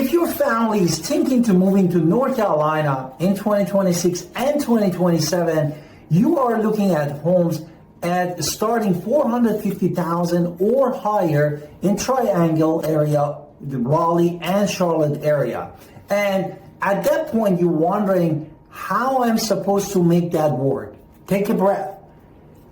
If your family is thinking to moving to North Carolina in 2026 and 2027, you are looking at homes at starting $450,000 or higher in Triangle area, the Raleigh and Charlotte area. And at that point, you're wondering how I'm supposed to make that work. Take a breath.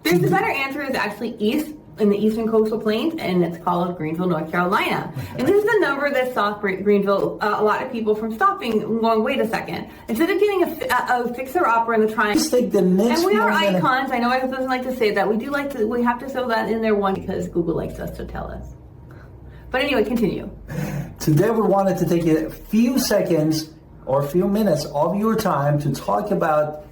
The better answer is actually east, in the eastern coastal plains, and it's called Greenville, North Carolina. And this is the number that stopped Greenville, a lot of people from stopping and going, wait a second. Instead of getting a fixer-upper in the triangle, and we are icons, I know I doesn't like to say that, we have to throw that in there because Google likes us to tell us. But anyway, continue. Today we wanted to take a few seconds or a few minutes of your time to talk about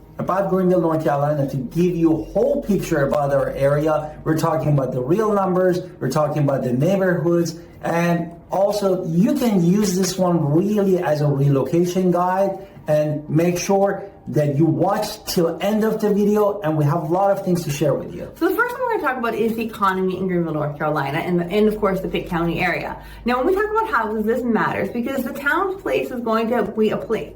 Greenville, North Carolina, to give you a whole picture about our area. We're talking about the real numbers, we're talking about the neighborhoods, and also you can use this one really as a relocation guide, and make sure that you watch till end of the video, and we have a lot of things to share with you. So the first one we're going to talk about is the economy in Greenville, North Carolina, and of course the Pitt County area. Now when we talk about houses, this matters because the town's place is going to be a place.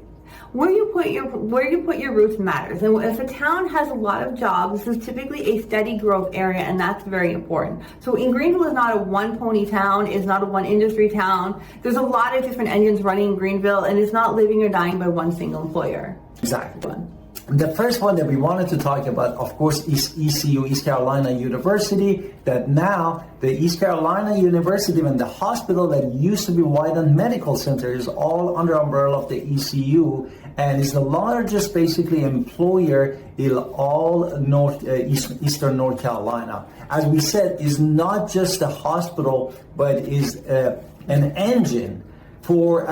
Where you put your roots matters. And if a town has a lot of jobs, this is typically a steady growth area, and that's very important. So in Greenville is not a one pony town, it's not a one industry town. There's a lot of different engines running in Greenville, and it's not living or dying by one single employer. Exactly. The first one that we wanted to talk about, of course, is ECU, East Carolina University, that now the East Carolina University and the hospital that used to be Wyden Medical Center is all under umbrella of the ECU, and is the largest basically employer in all Eastern North Carolina. As we said, is not just a hospital, but is an engine for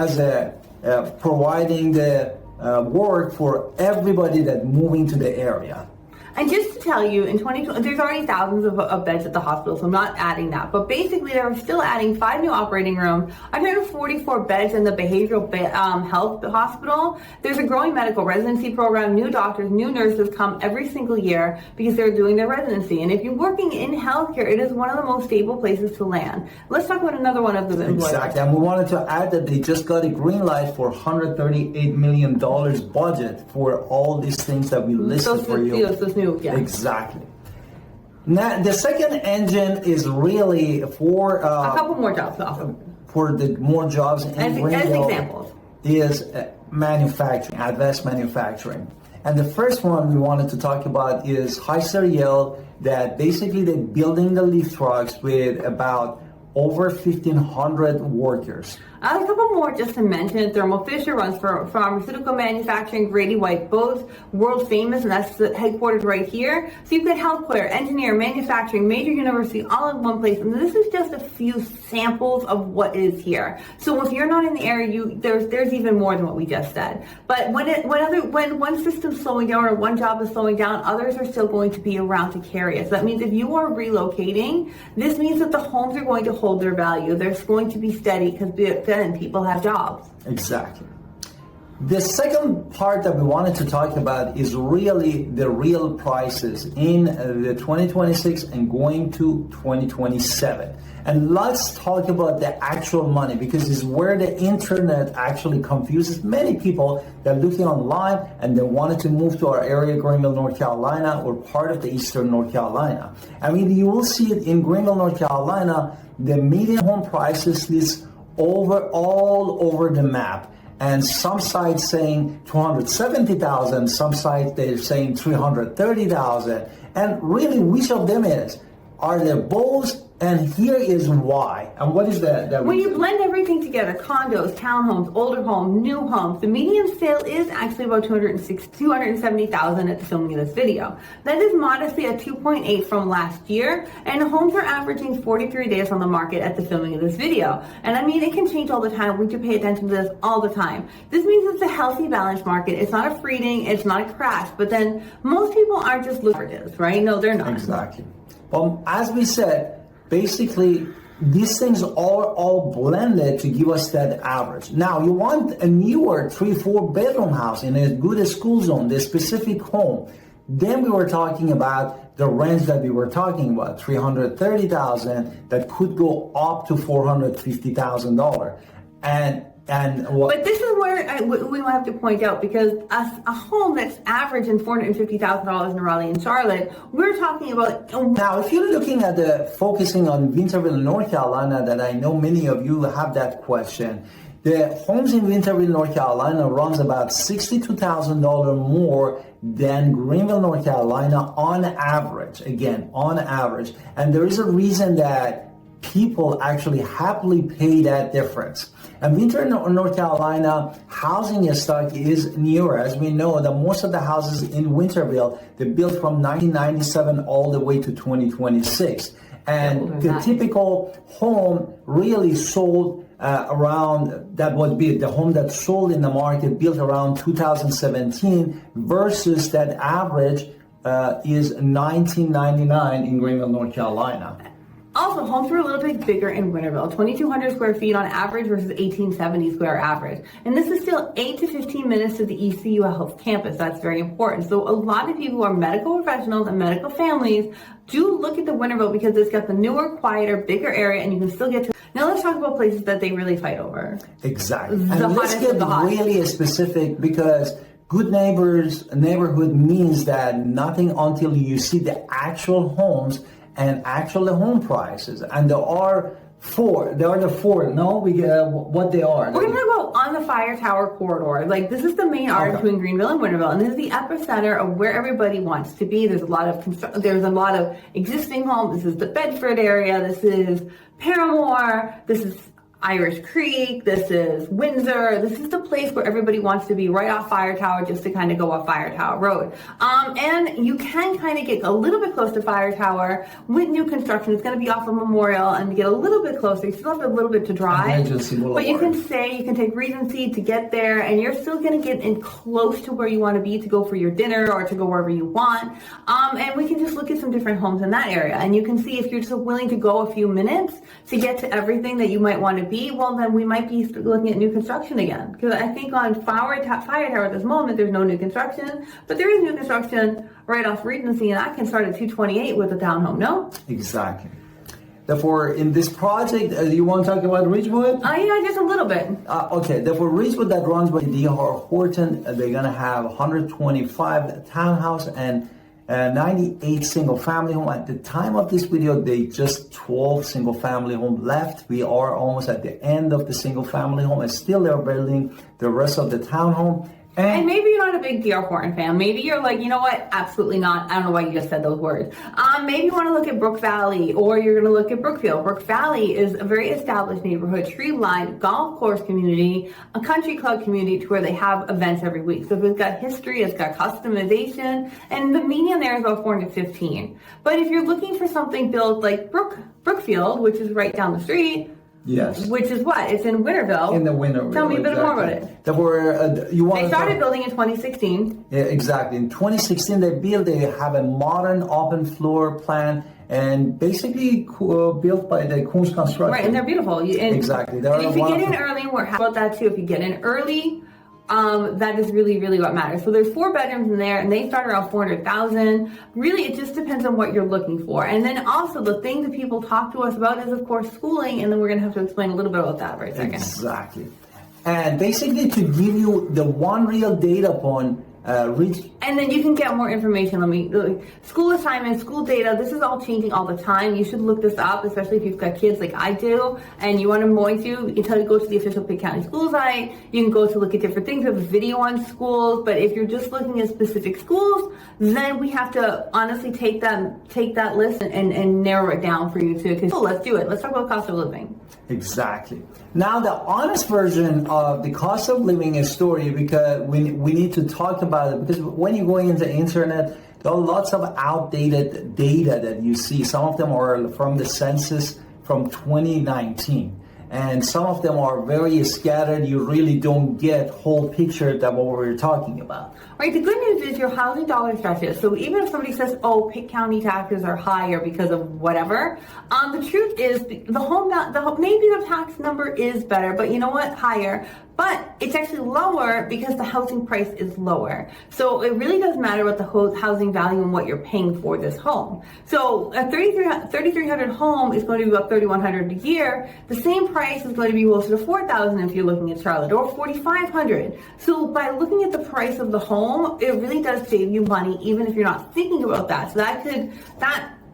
providing the work for everybody that moving to the area. And just to tell you, in 2020, there's already thousands of beds at the hospital, so I'm not adding that. But basically, they're still adding 5 new operating rooms, 144 beds in the behavioral health hospital. There's a growing medical residency program. New doctors, new nurses come every single year because they're doing their residency. And if you're working in healthcare, it is one of the most stable places to land. Let's talk about another one of the employers. Exactly, and we wanted to add that they just got a green light for $138 million budget for all these things that we listed for you. Yeah. Exactly. Now, the second engine is really for a couple more jobs. For the more jobs in Greenville, as examples, is manufacturing, advanced manufacturing. And the first one we wanted to talk about is Hyster-Yale, that basically they're building the lift trucks with about over 1,500 workers. A couple more just to mention. Thermo Fisher runs for pharmaceutical manufacturing, Grady White, both world famous, and that's headquartered right here. So you've got healthcare, engineer, manufacturing, major university, all in one place. And this is just a few samples of what is here. So if you're not in the area, there's even more than what we just said. But when one system's slowing down or one job is slowing down, others are still going to be around to carry us. That means if you are relocating, this means that the homes are going to hold their value. They're going to be steady because then people have jobs. Exactly. The second part that we wanted to talk about is really the real prices in the 2026 and going to 2027. And let's talk about the actual money, because it's where the internet actually confuses many people that are looking online and they wanted to move to our area, Greenville, North Carolina, or part of the Eastern North Carolina. I mean, you will see it in Greenville, North Carolina, the median home prices is all over the map, and some sites saying 270,000, some sites they're saying 330,000, and really which of them are there both? And here is why. And what is that? When you blend everything together, condos, townhomes, older homes, new homes, the median sale is actually about 270,000 at the filming of this video. That is modestly a 2.8 from last year, and homes are averaging 43 days on the market at the filming of this video. And I mean, it can change all the time. We do pay attention to this all the time. This means it's a healthy, balanced market. It's not a freeing, it's not a crash, but then most people aren't just lucrative, right? No, they're not. Exactly. Well, as we said, basically, these things are all blended to give us that average. Now, you want a newer 3-4 bedroom house in a good school zone, the specific home. Then we were talking about the rents that we were talking about, $330,000 that could go up to $450,000. And But this is where we have to point out, because a home that's averaging $450,000 in Raleigh and Charlotte, we're talking about. Now, if you're looking at focusing on Winterville, North Carolina, that I know many of you have that question. The homes in Winterville, North Carolina runs about $62,000 more than Greenville, North Carolina on average. Again, on average. And there is a reason that people actually happily pay that difference. And Winterville, North Carolina, housing stock is newer. As we know, that most of the houses in Winterville, they're built from 1997 all the way to 2026. And the typical home really sold around, that would be the home that sold in the market built around 2017 versus that average is 1999 in Greenville, North Carolina. Also, homes were a little bit bigger in Winterville, 2,200 square feet on average versus 1,870 square average. And this is still 8 to 15 minutes to the ECU Health campus. That's very important. So a lot of people who are medical professionals and medical families do look at the Winterville because it's got the newer, quieter, bigger area, and you can still get to. Now let's talk about places that they really fight over. Exactly. And let's get really specific, because good neighborhood means that nothing until you see the actual homes and actual home prices. And there are the four. No, what they are. We're going to talk about on the fire tower corridor. Like, this is the main artery between Greenville and Winterville, and this is the epicenter of where everybody wants to be. There's a lot of existing homes. This is the Bedford area. This is Paramore. This is Irish Creek, this is Windsor. This is the place where everybody wants to be, right off Fire Tower, just to kind of go off Fire Tower Road. And you can kind of get a little bit close to Fire Tower with new construction. It's going to be off of Memorial, and to get a little bit closer, you still have a little bit to drive. But you can take Regency to get there, and you're still going to get in close to where you want to be to go for your dinner or to go wherever you want. And we can just look at some different homes in that area, and you can see if you're just willing to go a few minutes to get to everything that you might want to be, well, then we might be looking at new construction again. Because I think on Fire Tower at this moment, there's no new construction, but there is new construction right off Regency, and I can start at 228 with a townhome, no? Exactly. Therefore, in this project, you want to talk about Ridgewood? Yeah, just a little bit. Okay, therefore, Ridgewood that runs by D.R. Horton, they're going to have 125 townhouse and 98 single-family home. At the time of this video, they just 12 single-family home left. We are almost at the end of the single-family home, and still they're building the rest of the townhome. And maybe you're not a big D.R. Horton fan. Maybe you're like, you know what? Absolutely not. I don't know why you just said those words. Maybe you want to look at Brook Valley, or you're going to look at Brookfield. Brook Valley is a very established neighborhood, tree-lined golf course community, a country club community to where they have events every week. So it's got history, it's got customization, and the median there is about 415. But if you're looking for something built like Brookfield, which is right down the street, yes. Which is what? It's in Winterville. In the Winterville. Tell me a bit more about it. They started building in 2016. Yeah, exactly. In 2016, they have a modern open floor plan, and basically built by the Coons Construction. Right, and they're beautiful. Exactly. And if you get in early, we're happy about that too. If you get in early, that is really, really what matters. So there's 4 bedrooms in there, and they start around $400,000. Really, it just depends on what you're looking for. And then also the thing that people talk to us about is, of course, schooling, and then we're going to have to explain a little bit about that right second. Exactly. And basically, to give you the one real data point, and then you can get more information. School assignments, school data, this is all changing all the time. You should look this up, especially if you've got kids like I do, and you want to you can go to the official Pitt County school site. You can go to look at different things. We have a video on schools, but if you're just looking at specific schools, then we have to honestly take that list and narrow it down for you too. So let's do it. Let's talk about cost of living. Exactly. Now, the honest version of the cost of living story, because we need to talk about it, because when you're going into the internet, there are lots of outdated data that you see. Some of them are from the census from 2019. And some of them are very scattered. You really don't get whole picture of what we're talking about. Right. The good news is your housing dollar stretches. So even if somebody says, "Oh, Pitt County taxes are higher because of whatever," the truth is maybe the tax number is better, but you know what? Higher. But it's actually lower because the housing price is lower. So it really does matter what the housing value and what you're paying for this home. So a 3,300 home is going to be about $3,100 a year. The same price price is going to be closer to $4,000 if you're looking at Charlotte, or $4,500. So by looking at the price of the home, it really does save you money, even if you're not thinking about that. So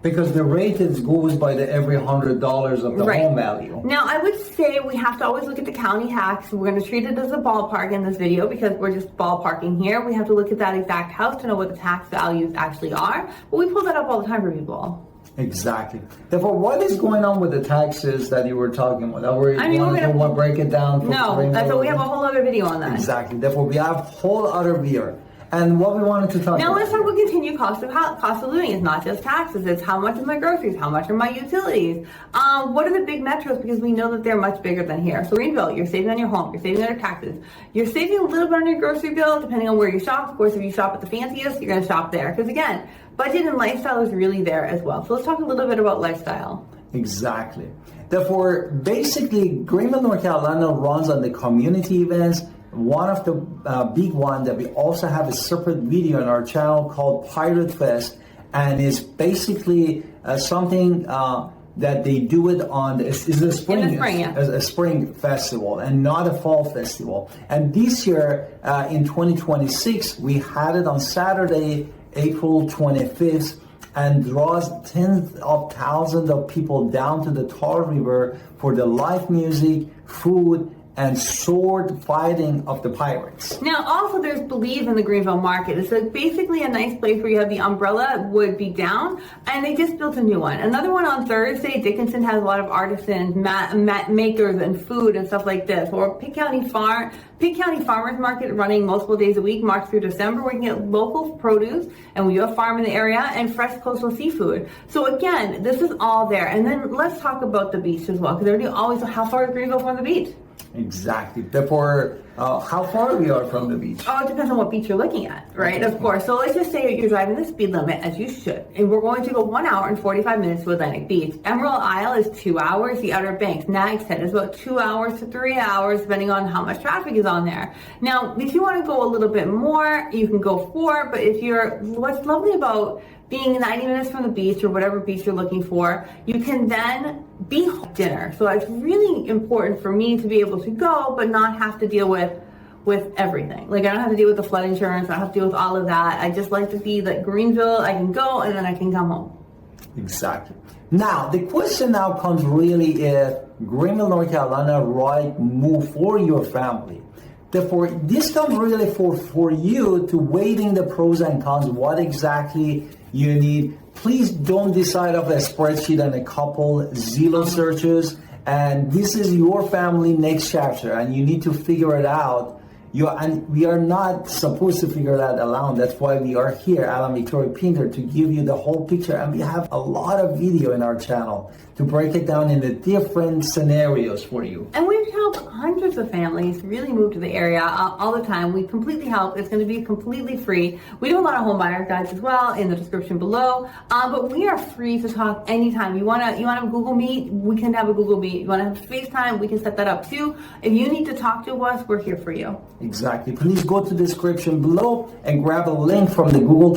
because the rate goes by the every $100 of the home value. Now, I would say we have to always look at the county tax. We're going to treat it as a ballpark in this video because we're just ballparking here. We have to look at that exact house to know what the tax values actually are. But we pull that up all the time for people. Exactly. Therefore, what is going on with the taxes that you were talking about? We're going to break it down. So we have a whole other video on that. Exactly. Therefore, we have a whole other video. And what we wanted to talk about. Now let's talk about continued cost of living. It's not just taxes. It's how much are my groceries? How much are my utilities? What are the big metros? Because we know that they're much bigger than here. So Greenville, you're saving on your home. You're saving on your taxes. You're saving a little bit on your grocery bill, depending on where you shop. Of course, if you shop at the fanciest, you're going to shop there. Because again, budget and lifestyle is really there as well. So let's talk a little bit about lifestyle. Exactly. Therefore, basically, Greenville, North Carolina runs on the community events. One of the big one that we also have a separate video on our channel called Pirate Fest, and is basically something that they do it on is a spring festival and not a fall festival. And this year in 2026 we had it on Saturday, April 25th, and draws tens of thousands of people down to the Tar River for the live music, food, and sword fighting of the pirates. Now, also there's Believe in the Greenville market. It's basically a nice place where you have the umbrella would be down, and they just built a new one. Another one on Thursday. Dickinson has a lot of artisans, mat makers, and food and stuff like this. Or Pitt County Farmers Market running multiple days a week, March through December, where you can get local produce, and we have a farm in the area, and fresh coastal seafood. So again, this is all there. And then let's talk about the beach as well, because everybody always, how far is Greenville from the beach? Exactly. Therefore, how far we are from the beach? Oh, it depends on what beach you're looking at, right? Okay. Of course. So let's just say you're driving the speed limit, as you should, and we're going to go 1 hour and 45 minutes to Atlantic Beach. Emerald Isle is 2 hours. The Outer Banks, Nag's Head, is about 2 hours to 3 hours, depending on how much traffic is on there. Now, if you want to go a little bit more, you can go 4. But what's lovely about being 90 minutes from the beach or whatever beach you're looking for, you can then be home dinner. So it's really important for me to be able to go, but not have to deal with everything. Like, I don't have to deal with the flood insurance. I don't have to deal with all of that. I just like to be like Greenville. I can go and then I can come home. Exactly. Now, the question now comes really if Greenville, North Carolina, right move for your family. Therefore, this comes really for you to weighing the pros and cons, what exactly you need. Please don't decide off a spreadsheet and a couple Zillow searches. And this is your family next chapter, and you need to figure it out. And we are not supposed to figure that alone. That's why we are here, Alan Victoria Pinter, to give you the whole picture. And we have a lot of video in our channel to break it down in the different scenarios for you. And we've helped hundreds of families really move to the area all the time. We completely help. It's going to be completely free. We do a lot of home buyer guides as well in the description below. But we are free to talk anytime. You want to have a Google Meet? We can have a Google Meet. You want to have FaceTime? We can set that up too. If you need to talk to us, we're here for you. Exactly. Please go to the description below and grab a link from the Google